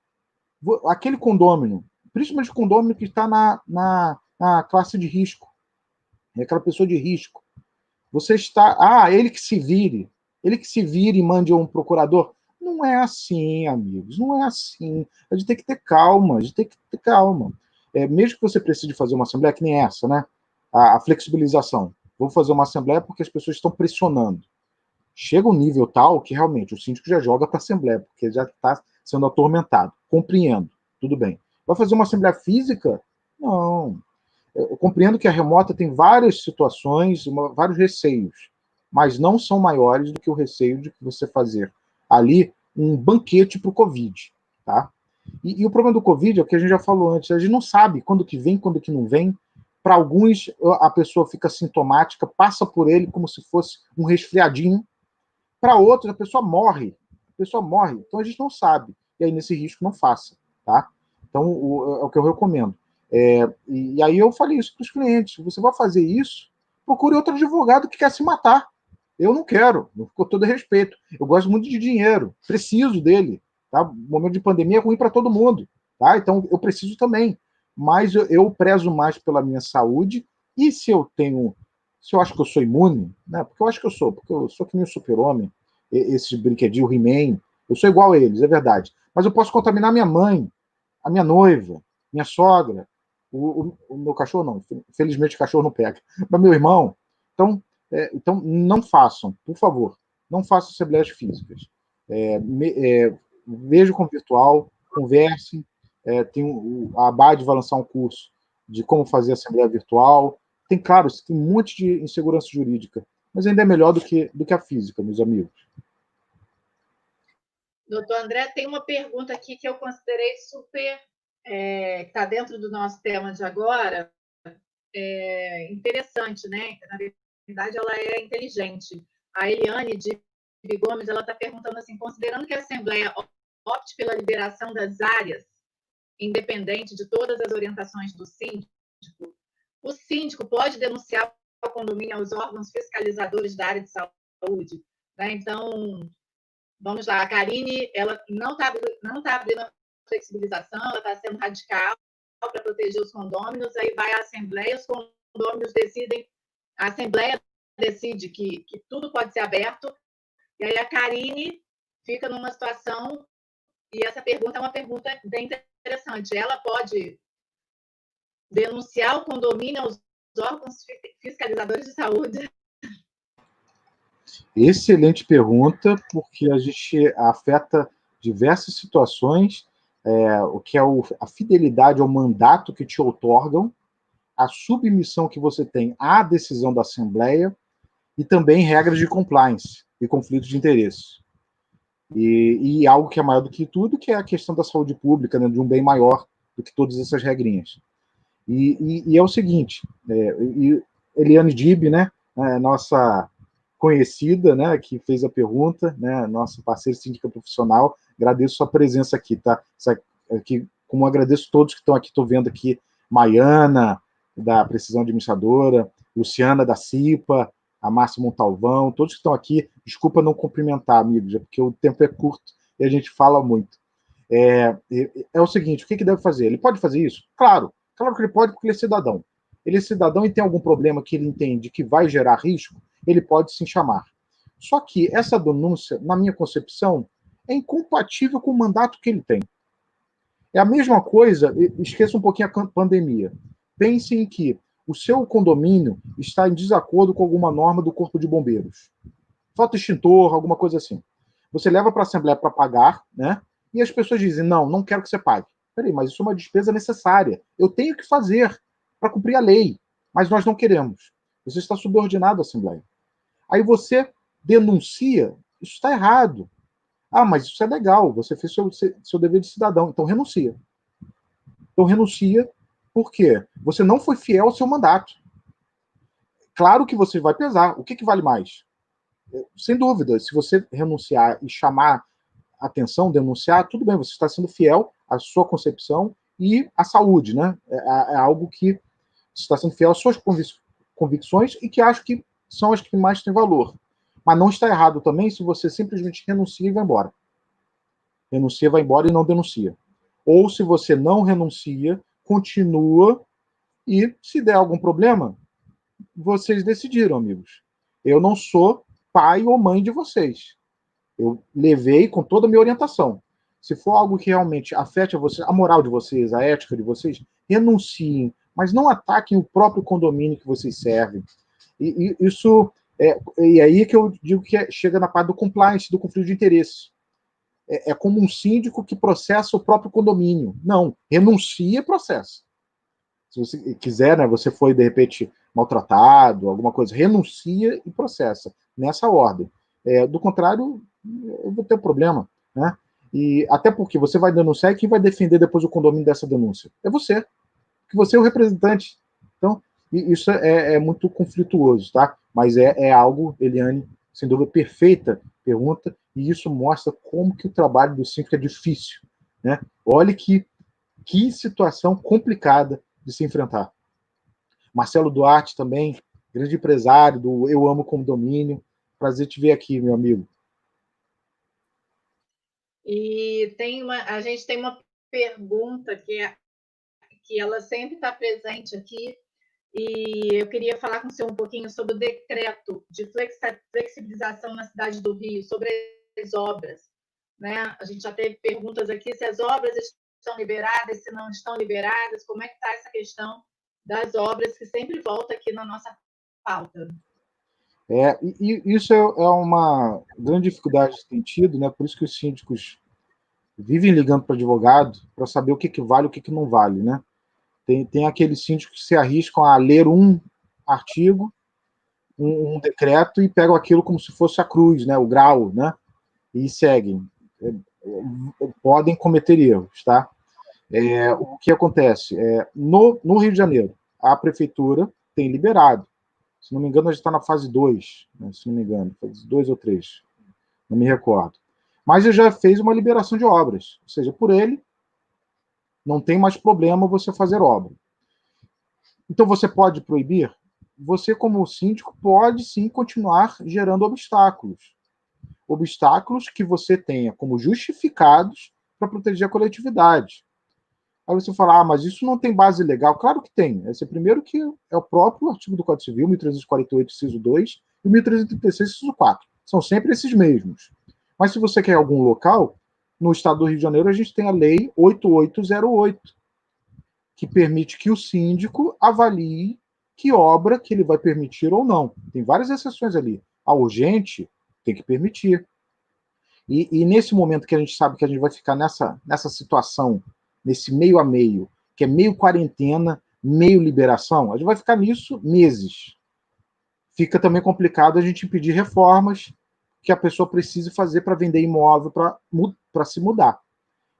S3: aquele condômino, principalmente o condômino que está na classe de risco, é aquela pessoa de risco, você está... ele que se vire e mande um procurador. Não é assim, amigos, não é assim. A gente tem que ter calma, mesmo que você precise fazer uma assembleia, que nem essa, né? A flexibilização. Vou fazer uma assembleia porque as pessoas estão pressionando. Chega um nível tal que realmente o síndico já joga para a assembleia, porque já está sendo atormentado. Compreendo, tudo bem. Vai fazer uma assembleia física? Não. Eu compreendo que a remota tem várias situações, vários receios, mas não são maiores do que o receio de você fazer ali um banquete para o Covid. Tá? E o problema do Covid é o que a gente já falou antes, a gente não sabe quando que vem, quando que não vem. Para alguns, a pessoa fica sintomática, passa por ele como se fosse um resfriadinho. Para outros, a pessoa morre. Então a gente não sabe. E aí, nesse risco, não faça. Tá? Então, é o que eu recomendo. E aí eu falei isso para os clientes. Você vai fazer isso, procure outro advogado que quer se matar. Eu não quero, com todo respeito. Eu gosto muito de dinheiro, preciso dele. Tá? O momento de pandemia é ruim para todo mundo. Tá? Então eu preciso também. Mas eu prezo mais pela minha saúde. E se eu acho que eu sou imune, né? Porque eu acho que eu sou, porque eu sou que nem o Super-Homem, esse brinquedinho, o He-Man, eu sou igual a eles, é verdade. Mas eu posso contaminar minha mãe, a minha noiva, minha sogra, o meu cachorro não, infelizmente o cachorro não pega, mas meu irmão. Então não façam, por favor, não façam assembleias físicas. Vejam com virtual, conversem. A ABAD vai lançar um curso de como fazer assembleia virtual. Tem um monte de insegurança jurídica, mas ainda é melhor do que a física, meus amigos.
S1: Doutor André, tem uma pergunta aqui que eu considerei super, que está dentro do nosso tema de agora, interessante, né? Na verdade, ela é inteligente. A Eliane de Gomes, ela está perguntando assim, considerando que a Assembleia opte pela liberação das áreas, independente de todas as orientações do síndico, o síndico pode denunciar o condomínio aos órgãos fiscalizadores da área de saúde, né? Então, vamos lá, a Karine, ela não está abrindo a flexibilização, ela está sendo radical para proteger os condôminos, aí vai à Assembleia, os condôminos decidem, a Assembleia decide que tudo pode ser aberto, e aí a Karine fica numa situação, e essa pergunta é uma pergunta bem interessante, ela pode denunciar o condomínio aos órgãos fiscalizadores de saúde?
S3: Excelente pergunta, porque a gente afeta diversas situações, o que é a fidelidade ao mandato que te outorgam, a submissão que você tem à decisão da Assembleia e também regras de compliance e conflito de interesse. E algo que é maior do que tudo, que é a questão da saúde pública, né, de um bem maior do que todas essas regrinhas. E é o seguinte, Eliane Dib, né, nossa conhecida, né, que fez a pergunta, né, nossa parceira síndica profissional, agradeço sua presença aqui, tá? Aqui, como agradeço todos que estão aqui, estou vendo aqui, Maiana, da Precisão Administradora, Luciana da CIPA, a Márcia Montalvão, todos que estão aqui. Desculpa não cumprimentar, amigos, porque o tempo é curto e a gente fala muito. É o seguinte, o que deve fazer? Ele pode fazer isso? Claro que ele pode, porque ele é cidadão. Ele é cidadão e tem algum problema que ele entende que vai gerar risco, ele pode sim chamar. Só que essa denúncia, na minha concepção, é incompatível com o mandato que ele tem. É a mesma coisa, esqueça um pouquinho a pandemia. Pense em que o seu condomínio está em desacordo com alguma norma do Corpo de Bombeiros. Falta extintor, alguma coisa assim. Você leva para a Assembleia para pagar, né? E as pessoas dizem, não quero que você pague. Peraí, mas isso é uma despesa necessária. Eu tenho que fazer para cumprir a lei, mas nós não queremos. Você está subordinado à Assembleia. Aí você denuncia, isso está errado. Ah, mas isso é legal, você fez seu dever de cidadão, então renuncia. Então renuncia, por quê? Você não foi fiel ao seu mandato. Claro que você vai pesar. O que vale mais? Sem dúvida, se você renunciar e chamar atenção, denunciar, tudo bem, você está sendo fiel à sua concepção e à saúde, né? É algo que você está sendo fiel às suas convicções e que acho que são as que mais têm valor. Mas não está errado também se você simplesmente renuncia e vai embora. Renuncia, vai embora e não denuncia. Ou se você não renuncia, continua e se der algum problema, vocês decidiram, amigos. Eu não sou pai ou mãe de vocês. Eu levei com toda a minha orientação. Se for algo que realmente afete a moral de vocês, a ética de vocês, renunciem, mas não ataquem o próprio condomínio que vocês servem. E isso e aí que eu digo que chega na parte do compliance, do conflito de interesse. É como um síndico que processa o próprio condomínio. Não, renuncia e processa. Se você quiser, né, você foi, de repente, maltratado, alguma coisa, renuncia e processa, nessa ordem. Do contrário, eu vou ter um problema. Né? E até porque você vai denunciar e quem vai defender depois o condomínio dessa denúncia? É você. Porque você é o representante. Então, isso é muito conflituoso, tá? Mas é algo, Eliane, sem dúvida, perfeita pergunta, e isso mostra como que o trabalho do síndico é difícil. Né? Olhe que situação complicada de se enfrentar. Marcelo Duarte também, grande empresário do Eu Amo Condomínio. Prazer te ver aqui, meu amigo.
S1: E a gente tem uma pergunta que ela sempre está presente aqui, e eu queria falar com o senhor um pouquinho sobre o decreto de flexibilização na cidade do Rio, sobre as obras. Né? A gente já teve perguntas aqui se as obras estão liberadas, se não estão liberadas, como é que está essa questão das obras, que sempre volta aqui na nossa pauta.
S3: E isso é uma grande dificuldade que tem tido, né? Por isso que os síndicos vivem ligando para advogado para saber o que vale e o que não vale, né? Tem aqueles síndicos que se arriscam a ler um artigo, um decreto e pegam aquilo como se fosse a cruz, né? O grau, né? E seguem. Podem cometer erros, tá? O que acontece? No Rio de Janeiro, a prefeitura tem liberado. Se não me engano, a gente está na fase 2, né? Se não me engano, fase 2 ou 3, não me recordo. Mas ele já fez uma liberação de obras, ou seja, por ele, não tem mais problema você fazer obra. Então, você pode proibir? Você, como síndico, pode sim continuar gerando obstáculos. Obstáculos que você tenha como justificados para proteger a coletividade. Aí você fala, mas isso não tem base legal. Claro que tem. Esse primeiro que é o próprio artigo do Código Civil, 1348, inciso 2, e 1336, inciso 4. São sempre esses mesmos. Mas se você quer algum local, no estado do Rio de Janeiro, a gente tem a Lei 8808, que permite que o síndico avalie que obra que ele vai permitir ou não. Tem várias exceções ali. A urgente tem que permitir. E nesse momento que a gente sabe que a gente vai ficar nessa situação, nesse meio a meio, que é meio quarentena, meio liberação, a gente vai ficar nisso meses. Fica também complicado a gente impedir reformas que a pessoa precise fazer para vender imóvel, para se mudar.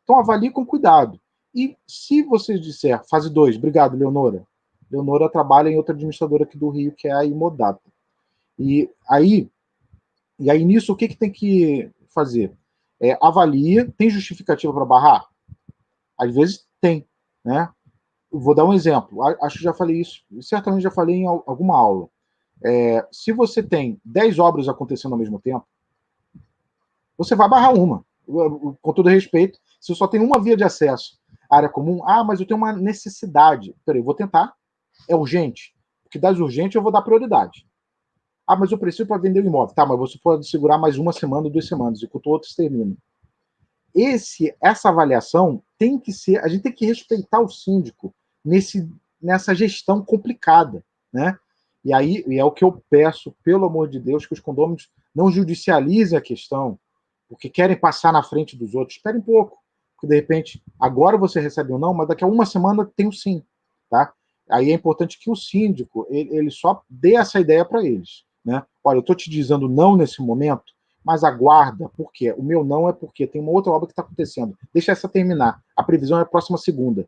S3: Então, avalie com cuidado. E se você disser, fase 2, obrigado, Leonora. Leonora trabalha em outra administradora aqui do Rio, que é a Imodata. E aí nisso, o que tem que fazer? Avalia, tem justificativa para barrar? Às vezes tem, né? vou dar um exemplo. Acho que já falei isso, certamente já falei em alguma aula. Se você tem 10 obras acontecendo ao mesmo tempo, você vai barrar uma. Com todo respeito, se eu só tenho uma via de acesso à área comum, mas eu tenho uma necessidade. Peraí, vou tentar. É urgente. Porque das urgentes eu vou dar prioridade. Mas eu preciso para vender o imóvel. Tá, mas você pode segurar mais uma semana, 2 semanas, enquanto outros terminam. Essa avaliação tem que ser, a gente tem que respeitar o síndico nessa gestão complicada, né? E é o que eu peço, pelo amor de Deus, que os condôminos não judicializem a questão, porque querem passar na frente dos outros. Espere um pouco, porque de repente, agora você recebe um não, mas daqui a uma semana tem um sim, tá? Aí é importante que o síndico, ele só dê essa ideia para eles, né? Olha, eu estou te dizendo não nesse momento, mas aguarda, por quê? O meu não é porque tem uma outra obra que está acontecendo. Deixa essa terminar. A previsão é a próxima segunda.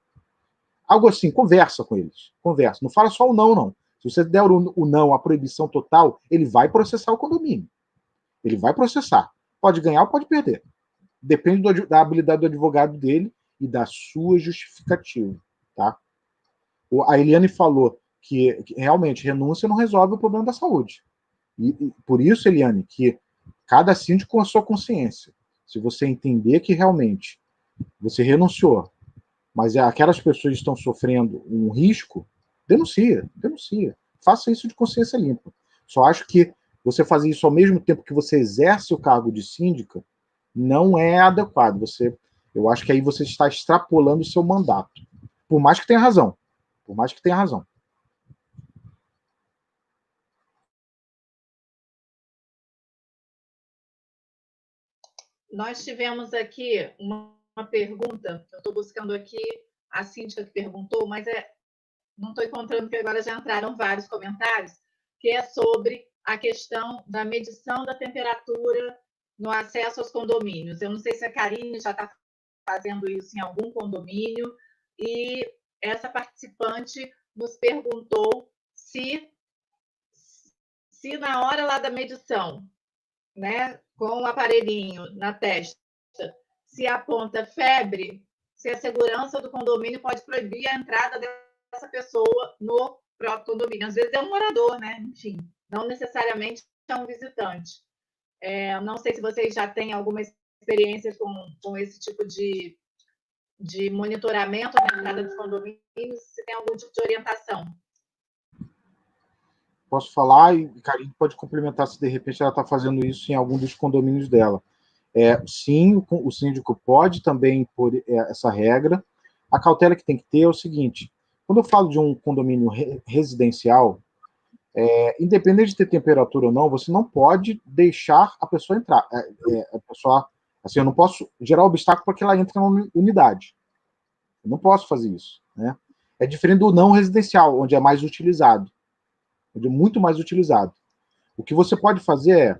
S3: Algo assim, conversa com eles. Conversa. Não fala só o não, não. Se você der o não, a proibição total, ele vai processar o condomínio. Ele vai processar. Pode ganhar ou pode perder. Depende da habilidade do advogado dele e da sua justificativa. Tá? A Eliane falou que realmente renúncia não resolve o problema da saúde. E por isso, Eliane, que cada síndico com a sua consciência. Se você entender que realmente você renunciou, mas aquelas pessoas estão sofrendo um risco, denuncia. Faça isso de consciência limpa. Só acho que você fazer isso ao mesmo tempo que você exerce o cargo de síndica não é adequado. Eu acho que aí você está extrapolando o seu mandato. Por mais que tenha razão.
S1: Nós tivemos aqui uma pergunta, eu estou buscando aqui a síndica que perguntou, mas não estou encontrando, porque agora já entraram vários comentários, que é sobre a questão da medição da temperatura no acesso aos condomínios. Eu não sei se a Karine já está fazendo isso em algum condomínio, e essa participante nos perguntou se na hora lá da medição, né, com o aparelhinho na testa, se aponta febre, se a segurança do condomínio pode proibir a entrada dessa pessoa no próprio condomínio. Às vezes é um morador, né? Enfim, não necessariamente é um visitante. Não sei se vocês já têm alguma experiência com esse tipo de monitoramento da entrada dos condomínios, se tem algum tipo de orientação.
S3: Posso falar e Karine pode complementar se de repente ela está fazendo isso em algum dos condomínios dela. Sim, o síndico pode também impor essa regra. A cautela que tem que ter é o seguinte: quando eu falo de um condomínio residencial, independente de ter temperatura ou não, você não pode deixar a pessoa entrar. Assim, eu não posso gerar obstáculo para que ela entre na unidade. Eu não posso fazer isso, né? É diferente do não residencial, onde é mais utilizado, onde é muito mais utilizado. O que você pode fazer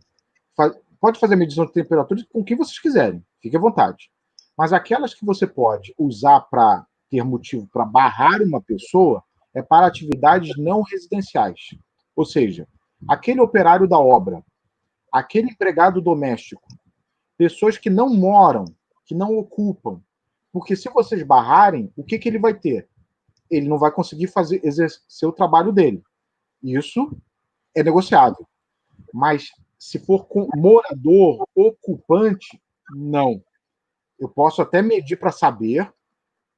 S3: pode fazer a medição de temperatura com quem vocês quiserem, fique à vontade. Mas aquelas que você pode usar para ter motivo para barrar uma pessoa é para atividades não residenciais. Ou seja, aquele operário da obra, aquele empregado doméstico, pessoas que não moram, que não ocupam. Porque se vocês barrarem, o que ele vai ter? Ele não vai conseguir exercer o trabalho dele. Isso é negociável. Mas se for com morador, ocupante, não. Eu posso até medir para saber,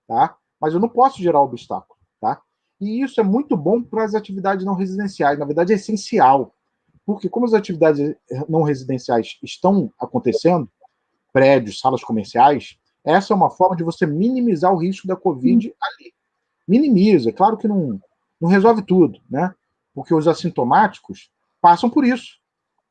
S3: tá? Mas eu não posso gerar obstáculo, tá? E isso é muito bom para as atividades não residenciais. Na verdade, é essencial. Porque como as atividades não residenciais estão acontecendo, prédios, salas comerciais, essa é uma forma de você minimizar o risco da Covid ali. Minimiza. Claro que não resolve tudo, né? Porque os assintomáticos passam por isso.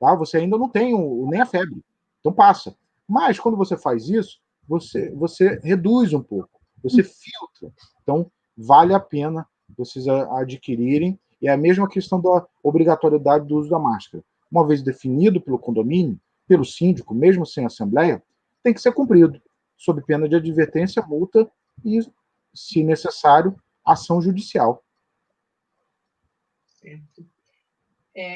S3: Tá? Você ainda não tem nem a febre. Então passa. Mas quando você faz isso, você reduz um pouco. Você filtra. Então, vale a pena vocês adquirirem. E é a mesma questão da obrigatoriedade do uso da máscara. Uma vez definido pelo condomínio, pelo síndico, mesmo sem assembleia, tem que ser cumprido, sob pena de advertência, multa e, se necessário, ação judicial.
S1: Certo.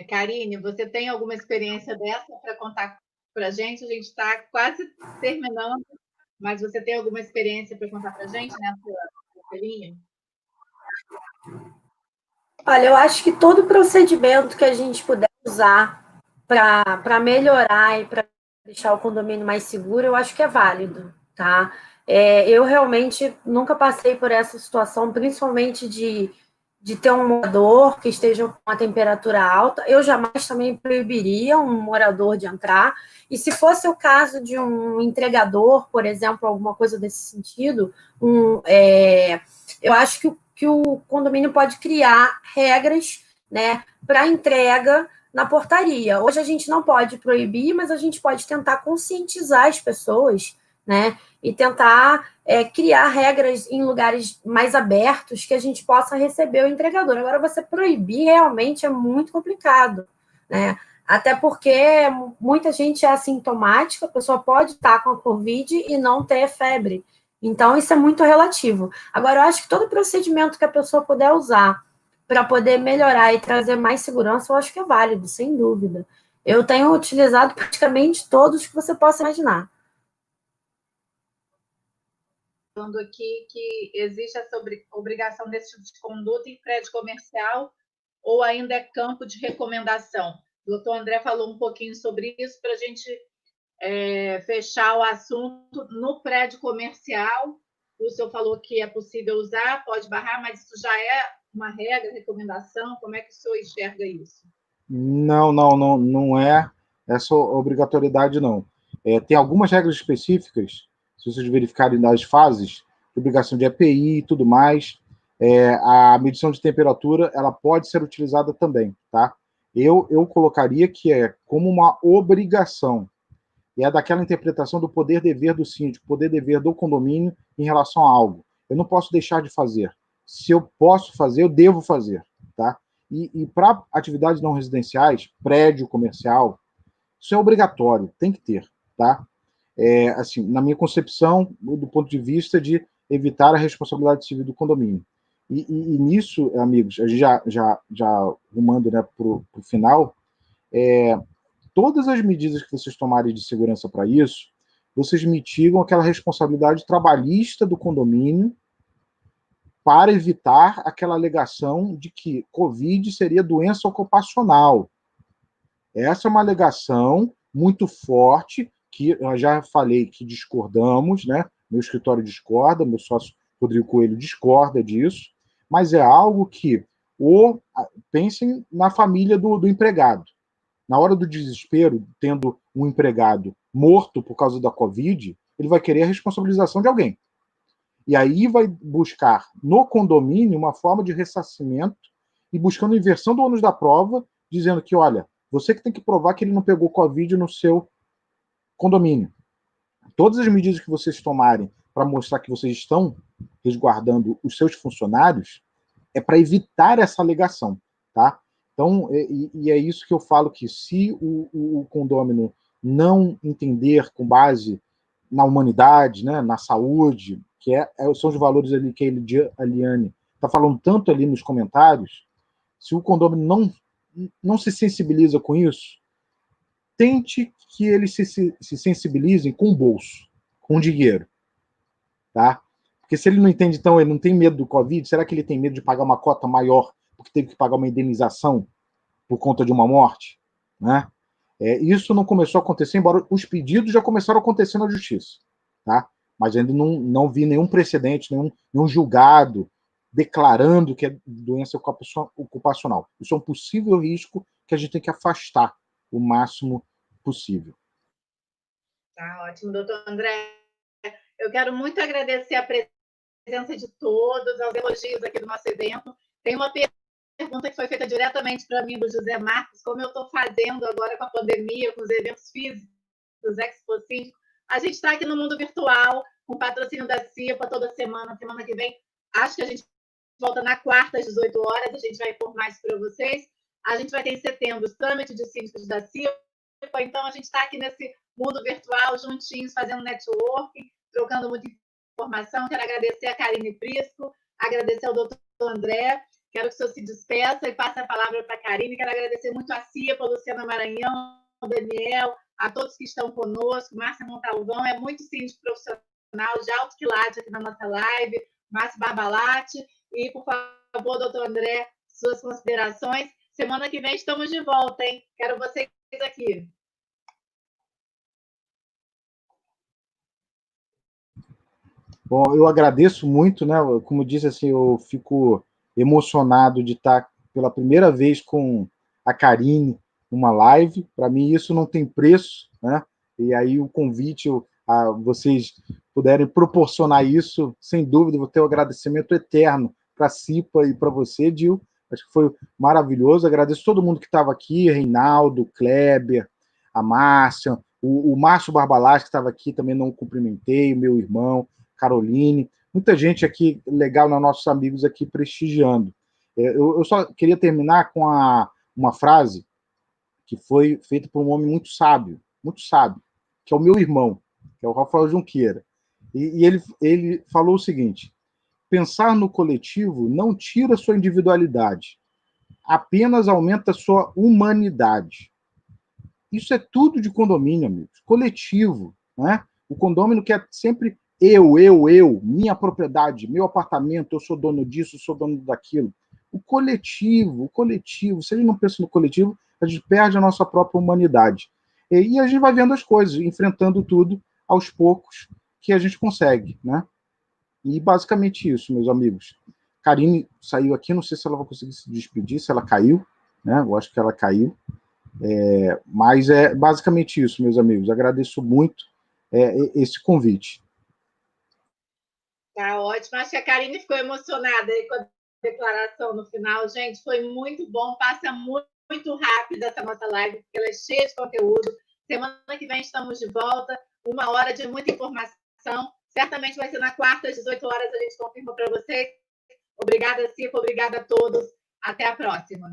S1: Karine, você tem alguma experiência dessa para contar para a gente? A gente está quase terminando, mas você tem alguma experiência para contar para a gente nessa linha?
S2: Olha, eu acho que todo procedimento que a gente puder usar para melhorar e para deixar o condomínio mais seguro, eu acho que é válido, tá? Eu realmente nunca passei por essa situação, principalmente de ter um morador que esteja com uma temperatura alta. Eu jamais também proibiria um morador de entrar. E se fosse o caso de um entregador, por exemplo, alguma coisa desse sentido, eu acho que o condomínio pode criar regras, né, para entrega na portaria. Hoje a gente não pode proibir, mas a gente pode tentar conscientizar as pessoas, né, e tentar criar regras em lugares mais abertos que a gente possa receber o entregador. Agora, você proibir realmente é muito complicado, né? Até porque muita gente é assintomática, a pessoa pode estar com a Covid e não ter febre. Então, isso é muito relativo. Agora, eu acho que todo procedimento que a pessoa puder usar para poder melhorar e trazer mais segurança, eu acho que é válido, sem dúvida. Eu tenho utilizado praticamente todos que você possa imaginar.
S1: Falando aqui que existe essa obrigação desse tipo de conduta em prédio comercial ou ainda é campo de recomendação? O doutor André falou um pouquinho sobre isso para a gente fechar o assunto no prédio comercial. O senhor falou que é possível usar, pode barrar, mas isso já é uma regra, recomendação? Como é que o senhor enxerga isso?
S3: Não é essa obrigatoriedade, não. Tem algumas regras específicas, se vocês verificarem nas fases, obrigação de EPI e tudo mais, a medição de temperatura, ela pode ser utilizada também, tá? Eu colocaria que é como uma obrigação, e é daquela interpretação do poder-dever do síndico, poder-dever do condomínio em relação a algo. Eu não posso deixar de fazer. Se eu posso fazer, eu devo fazer, tá? E para atividades não residenciais, prédio comercial, isso é obrigatório, tem que ter, tá? Assim, na minha concepção, do ponto de vista de evitar a responsabilidade civil do condomínio. E nisso, amigos, a gente já rumando, né, para o final, todas as medidas que vocês tomarem de segurança para isso, vocês mitigam aquela responsabilidade trabalhista do condomínio para evitar aquela alegação de que Covid seria doença ocupacional. Essa é uma alegação muito forte, que eu já falei que discordamos, né? Meu escritório discorda, meu sócio Rodrigo Coelho discorda disso, mas é algo que pensem na família do empregado. Na hora do desespero, tendo um empregado morto por causa da Covid, ele vai querer a responsabilização de alguém. E aí vai buscar no condomínio uma forma de ressarcimento e buscando inversão do ônus da prova, dizendo que, olha, você que tem que provar que ele não pegou Covid no seu condomínio. Todas as medidas que vocês tomarem para mostrar que vocês estão resguardando os seus funcionários é para evitar essa alegação, tá? Então, é isso que eu falo que se o condômino não entender com base na humanidade, né, na saúde, que são os valores ali que a Eliane está falando tanto ali nos comentários, se o condômino não se sensibiliza com isso, tente que eles se sensibilizem com o bolso, com o dinheiro, tá? Porque se ele não entende, então, ele não tem medo do Covid, será que ele tem medo de pagar uma cota maior porque teve que pagar uma indenização por conta de uma morte? Né? Isso não começou a acontecer, embora os pedidos já começaram a acontecer na justiça. Tá? Mas ainda não vi nenhum precedente, nenhum julgado declarando que é doença ocupacional. Isso é um possível risco que a gente tem que afastar o máximo possível.
S1: Tá ótimo, doutor André. Eu quero muito agradecer a presença de todos, aos elogios aqui do nosso evento. Tem uma pergunta que foi feita diretamente para mim, do José Marcos, como eu estou fazendo agora com a pandemia, com os eventos físicos, os Expo Síndico. A gente está aqui no mundo virtual, com patrocínio da CIPA toda semana que vem. Acho que a gente volta na quarta, às 18 horas, a gente vai informar isso para vocês. A gente vai ter em setembro os trâmites de síndicos da CIPA, então a gente está aqui nesse mundo virtual, juntinhos, fazendo networking, trocando muita informação. Quero agradecer a Karine Prisco, agradecer ao doutor André. Quero que o senhor se despeça e passe a palavra para a Karine. Quero agradecer muito a CIPA, a Luciana Maranhão, ao Daniel, a todos que estão conosco. Márcia Montalvão é muito síndico profissional de alto quilate aqui na nossa live. Márcio Barbalatti. E, por favor, favor, doutor André, suas considerações. Semana que vem estamos de volta, hein? Quero vocês aqui.
S3: Bom, eu agradeço muito, né? Como disse, assim, eu fico emocionado de estar pela primeira vez com a Karine numa live. Para mim, isso não tem preço, né? E aí o convite a vocês puderem proporcionar isso, sem dúvida, vou ter um agradecimento eterno para a CIPA e para você, Gil. Acho que foi maravilhoso. Agradeço todo mundo que estava aqui, Reinaldo, Kleber, a Márcia, o Márcio Barbalás, que estava aqui, também não o cumprimentei, o meu irmão, Caroline, muita gente aqui legal, nossos amigos aqui prestigiando. Eu só queria terminar com uma frase que foi feita por um homem muito sábio, que é o meu irmão, que é o Rafael Junqueira. E ele falou o seguinte: pensar no coletivo não tira sua individualidade, apenas aumenta sua humanidade. Isso é tudo de condomínio, amigos. Coletivo, né? O condomínio quer sempre eu, minha propriedade, meu apartamento, eu sou dono disso, eu sou dono daquilo. O coletivo, se a gente não pensa no coletivo, a gente perde a nossa própria humanidade. E a gente vai vendo as coisas, enfrentando tudo aos poucos que a gente consegue, né? E basicamente isso, meus amigos. Karine saiu aqui, não sei se ela vai conseguir se despedir, se ela caiu, né? Eu acho que ela caiu. Mas é basicamente isso, meus amigos. Agradeço muito esse convite.
S1: Tá ótimo. Acho que a Karine ficou emocionada aí com a declaração no final. Gente, foi muito bom. Passa muito rápido essa nossa live, porque ela é cheia de conteúdo. Semana que vem estamos de volta. 1 hora de muita informação. Certamente vai ser na quarta, às 18 horas, a gente confirma para vocês. Obrigada, Cipa. Obrigada a todos. Até a próxima.